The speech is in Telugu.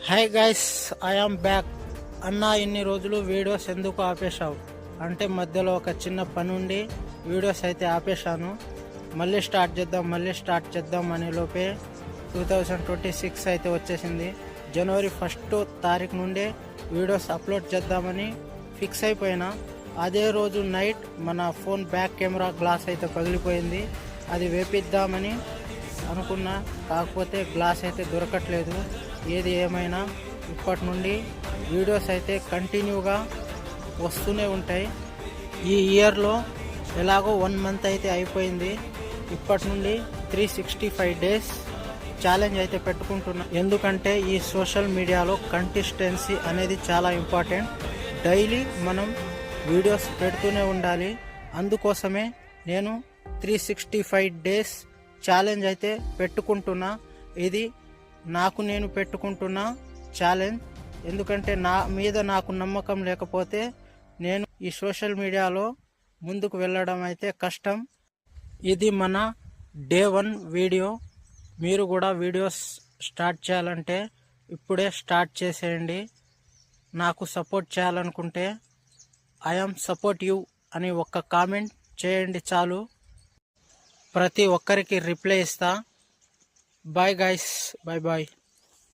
Hi guys, I am back. అన్న ఇన్ని రోజులు వీడియోస్ ఎందుకు ఆపేశావు అంటే మధ్యలో ఒక చిన్న పని ఉండి వీడియోస్ అయితే ఆపేశాను. మళ్ళీ స్టార్ట్ చేద్దాం అనే లోపే 2026 అయితే వచ్చేసింది. జనవరి 1 తారీఖు నుండే వీడియోస్ అప్లోడ్ చేద్దామని ఫిక్స్ అయిపోయినా. అదే రోజు నైట్ మన ఫోన్ బ్యాక్ కెమెరా గ్లాస్ అయితే పగిలిపోయింది. అది వేపిద్దామని అనుకున్నా, కాకపోతే గ్లాస్ అయితే దొరకట్లేదు. ఏది ఏమైనా ఇప్పటి నుండి వీడియోస్ అయితే కంటిన్యూగా వస్తూనే ఉంటాయి. ఈ ఇయర్లో ఎలాగో 1 మంత్ అయితే అయిపోయింది. ఇప్పటి నుండి 365 డేస్ ఛాలెంజ్ అయితే పెట్టుకుంటున్నా. ఎందుకంటే ఈ సోషల్ మీడియాలో కంసిస్టెన్సీ అనేది చాలా ఇంపార్టెంట్. డైలీ మనం వీడియోస్ పెడుతూనే ఉండాలి. అందుకోసమే నేను 365 డేస్ ఛాలెంజ్ అయితే పెట్టుకుంటున్నా. ఇది నాకు నేను పెట్టుకుంటున్న ఛాలెంజ్. ఎందుకంటే నా మీద నాకు నమ్మకం లేకపోతే నేను ఈ సోషల్ మీడియాలో ముందుకు వెళ్ళడం అయితే కష్టం. ఇది మన డే 1 వీడియో. మీరు కూడా వీడియోస్ స్టార్ట్ చేయాలంటే ఇప్పుడే స్టార్ట్ చేసేయండి. నాకు సపోర్ట్ చేయాలనుకుంటే ఐఎమ్ సపోర్ట్ యూ అని ఒక్క కామెంట్ చేయండి చాలు. ప్రతి ఒక్కరికి రిప్లై ఇస్తా. Bye guys, bye.